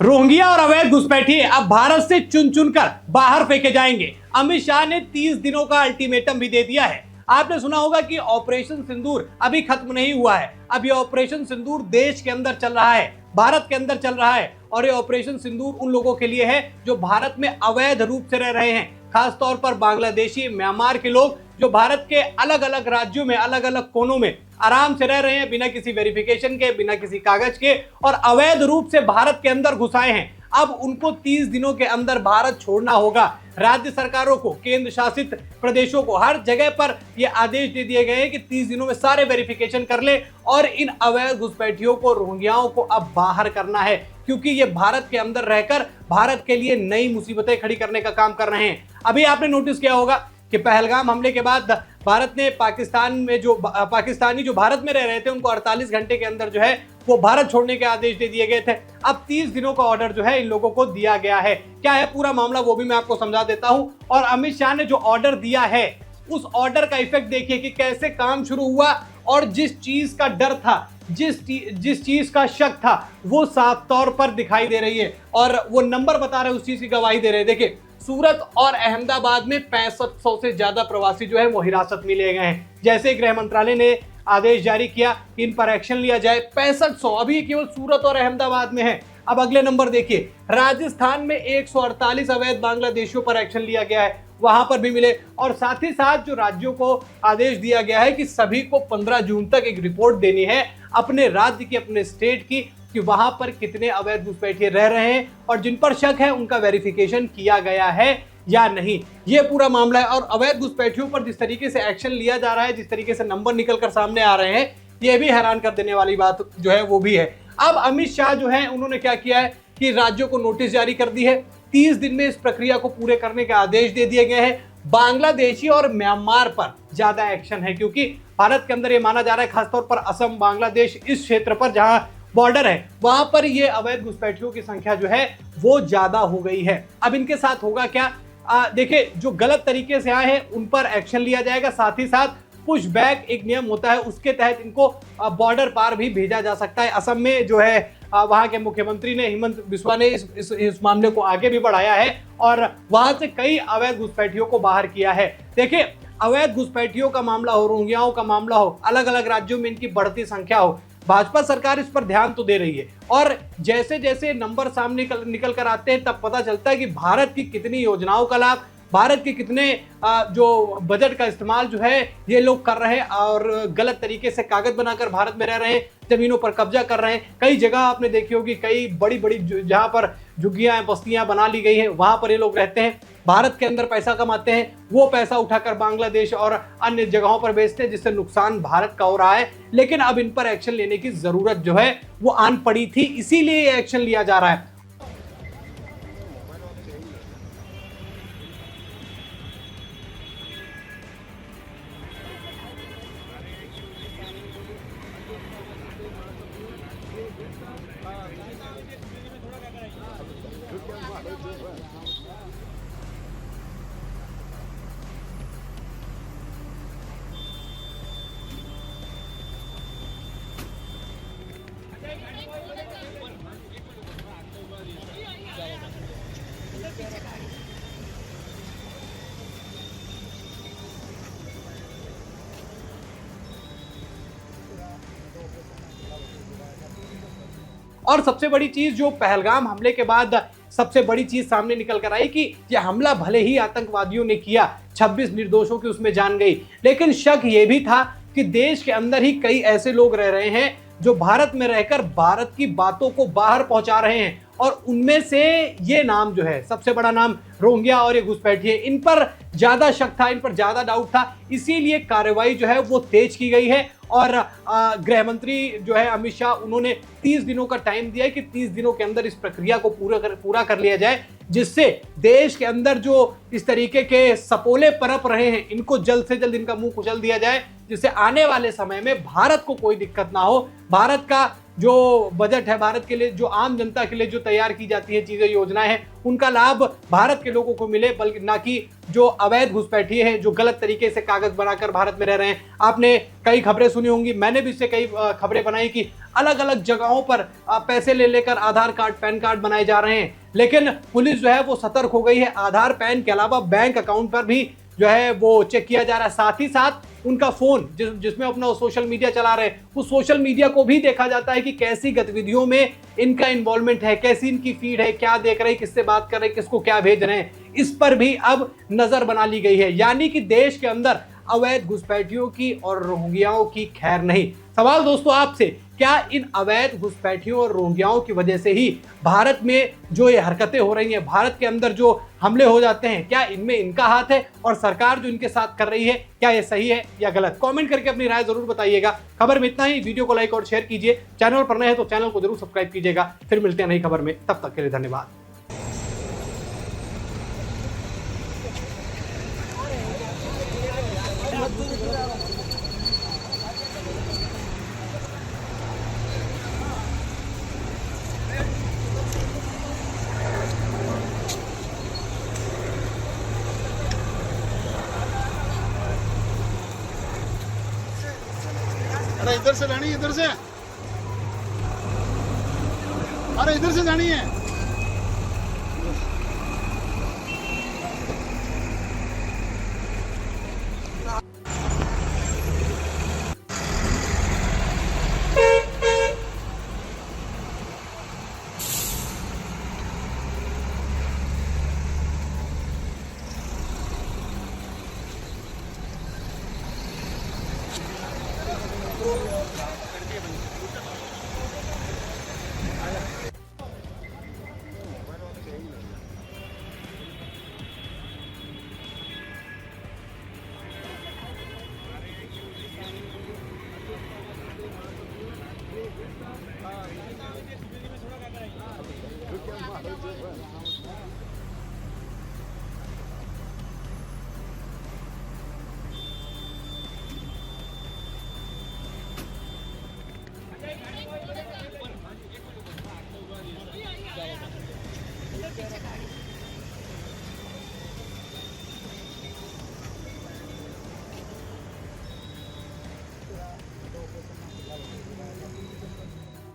Rohingya और अवैध घुसपैठिए अब भारत से चुन चुनकर बाहर फेंके जाएंगे। अमित शाह ने 30 दिनों का अल्टीमेटम भी दे दिया है। आपने सुना होगा कि ऑपरेशन सिंदूर अभी खत्म नहीं हुआ है। अब ये ऑपरेशन सिंदूर देश के अंदर चल रहा है, भारत के अंदर चल रहा है। और ये ऑपरेशन सिंदूर उन लोगों के लिए है जो भारत में अवैध रूप से रह रहे हैं, खासतौर पर बांग्लादेशी, म्यांमार के लोग जो भारत के अलग अलग राज्यों में, अलग अलग कोनों में आराम से रह रहे हैं, बिना किसी वेरिफिकेशन के, बिना किसी कागज के, और अवैध रूप से भारत के अंदर घुसाए हैं। अब उनको 30 दिनों के अंदर भारत छोड़ना होगा। राज्य सरकारों को, केंद्र शासित प्रदेशों को, हर जगह पर यह आदेश दे दिए गए हैं कि 30 दिनों में सारे वेरिफिकेशन कर ले और इन अवैध घुसपैठियों को, रोहिंग्याओं को अब बाहर करना है, क्योंकि ये भारत के अंदर रहकर भारत के लिए नई मुसीबतें खड़ी करने का काम कर रहे हैं। अभी आपने नोटिस किया होगा कि पहलगाम हमले के बाद भारत ने पाकिस्तान में जो पाकिस्तानी जो भारत में रह रहे थे उनको 48 घंटे के अंदर जो है वो भारत छोड़ने के आदेश दे दिए गए थे। अब 30 दिनों का ऑर्डर जो है इन लोगों को दिया गया है। क्या है पूरा मामला वो भी मैं आपको समझा देता हूं। और अमित शाह ने जो ऑर्डर दिया है उस ऑर्डर का इफेक्ट देखिए कि कैसे काम शुरू हुआ, और जिस चीज का डर था, जिस चीज का शक था, वो साफ तौर पर दिखाई दे रही है और वो नंबर बता रहे हैं, उस चीज की गवाही दे रहे हैं। देखिए, सूरत और अहमदाबाद में 6500 से ज्यादा प्रवासी जो है वो हिरासत में लिए गए हैं। जैसे गृह मंत्रालय ने आदेश जारी किया कि इन पर एक्शन लिया जाए, 6500 अभी केवल सूरत और अहमदाबाद में है। अब अगले नंबर देखिए, राजस्थान में 148 अवैध बांग्लादेशियों पर एक्शन लिया गया है, वहां पर भी मिले। और साथ ही साथ जो राज्यों को आदेश दिया गया है कि सभी को 15 जून तक एक रिपोर्ट देनी है अपने राज्य की, अपने स्टेट की, कि वहां पर कितने अवैध घुसपैठिए रह रहे हैं और जिन पर शक है उनका वेरिफिकेशन किया गया है या नहीं। ये पूरा मामला है। और अवैध घुसपैठियों पर जिस तरीके से एक्शन लिया जा रहा है, जिस तरीके से नंबर निकल कर सामने आ रहे हैं, ये भी हैरान कर देने वाली बात जो है वो भी है। अब अमित शाह जो है उन्होंने क्या किया है कि राज्यों को नोटिस जारी कर दी है, 30 दिन में इस प्रक्रिया को पूरे करने के आदेश दे दिए गए हैं। बांग्लादेशी और म्यांमार पर ज्यादा एक्शन है, क्योंकि भारत के अंदर ये माना जा रहा है, खासतौर पर असम, बांग्लादेश, इस क्षेत्र पर जहां बॉर्डर है, वहां पर ये अवैध घुसपैठियों की संख्या जो है वो ज्यादा हो गई है। अब इनके साथ होगा क्या, देखिए, जो गलत तरीके से आए हैं उन पर एक्शन लिया जाएगा। साथ ही साथ पुश बैक एक नियम होता है, उसके तहत इनको बॉर्डर पार भी भेजा जा सकता है। असम में जो है वहां के मुख्यमंत्री ने, हिमंत बिस्वा ने इस मामले को आगे भी बढ़ाया है और वहां से कई अवैध घुसपैठियों को बाहर किया है। देखिए, अवैध घुसपैठियों का मामला हो, रोहिंग्याओं का मामला हो, अलग अलग राज्यों में इनकी बढ़ती संख्या हो, भाजपा सरकार इस पर ध्यान तो दे रही है। और जैसे जैसे नंबर सामने निकल कर आते हैं, तब पता चलता है कि भारत की कितनी योजनाओं का लाभ, भारत के कितने जो बजट का इस्तेमाल जो है ये लोग कर रहे हैं और गलत तरीके से कागज बनाकर भारत में रह रहे हैं, जमीनों पर कब्जा कर रहे हैं। कई जगह आपने देखी होगी, कई बड़ी बड़ी जहां पर झुग्गियां, बस्तियां बना ली गई हैं, वहां पर ये लोग रहते हैं, भारत के अंदर पैसा कमाते हैं, वो पैसा उठाकर बांग्लादेश और अन्य जगहों पर बेचते हैं, जिससे नुकसान भारत का हो रहा है। लेकिन अब इन पर एक्शन लेने की जरूरत जो है वो आन पड़ी थी, इसीलिए ये एक्शन लिया जा रहा है। और सबसे बड़ी चीज जो पहलगाम हमले के बाद सबसे बड़ी चीज सामने निकल कर आई कि यह हमला भले ही आतंकवादियों ने किया, 26 निर्दोषों की उसमें जान गई, लेकिन शक यह भी था कि देश के अंदर ही कई ऐसे लोग रह रहे हैं जो भारत में रहकर भारत की बातों को बाहर पहुंचा रहे हैं। और उनमें से ये नाम जो है, सबसे बड़ा नाम रोहिंग्या और ये घुसपैठिए, इन पर ज्यादा शक था, इन पर ज्यादा डाउट था, इसीलिए कार्रवाई जो है वो तेज की गई है। और गृह मंत्री जो है अमित शाह, उन्होंने 30 दिनों का टाइम दिया है कि 30 दिनों के अंदर इस प्रक्रिया को पूरा कर लिया जाए, जिससे देश के अंदर जो इस तरीके के सपोले परप रहे हैं, इनको जल्द से जल्द इनका मुंह कुचल दिया जाए, जिससे आने वाले समय में भारत को कोई दिक्कत ना हो, भारत का जो बजट है भारत के लिए, जो आम जनता के लिए जो तैयार की जाती है चीजें, योजनाएं हैं, उनका लाभ भारत के लोगों को मिले, बल्कि ना कि जो अवैध घुसपैठिए हैं, जो गलत तरीके से कागज बनाकर भारत में रह रहे हैं। आपने कई खबरें सुनी होंगी, मैंने भी इससे कई खबरें बनाई कि अलग अलग जगहों पर पैसे ले लेकर आधार कार्ड, पैन कार्ड बनाए जा रहे हैं। लेकिन पुलिस जो है वो सतर्क हो गई है। आधार, पैन के अलावा बैंक अकाउंट पर भी जो है वो चेक किया जा रहा है। साथ ही साथ उनका फोन जिसमें अपना सोशल मीडिया चला रहे हैं, उस सोशल मीडिया को भी देखा जाता है कि कैसी गतिविधियों में इनका इन्वॉल्वमेंट है, कैसी इनकी फीड है, क्या देख रहे हैं, किससे बात कर रहे हैं, किसको क्या भेज रहे हैं, इस पर भी अब नजर बना ली गई है। यानी कि देश के अंदर अवैध घुसपैठियों की और रोहिंग्याओं की खैर नहीं। सवाल दोस्तों आपसे, क्या इन अवैध घुसपैठियों और रोहिंग्याओं की वजह से ही भारत में जो ये हरकतें हो रही हैं, भारत के अंदर जो हमले हो जाते हैं, क्या इनमें इनका हाथ है? और सरकार जो इनके साथ कर रही है, क्या ये सही है या गलत? कमेंट करके अपनी राय जरूर बताइएगा। खबर में इतना ही। वीडियो को लाइक और शेयर कीजिए। चैनल पर नए हैं तो चैनल को जरूर सब्सक्राइब कीजिएगा। फिर मिलते हैं नई खबर में, तब तक के लिए धन्यवाद। अरे इधर से जानी है, इधर से। अरे इधर से जानी है।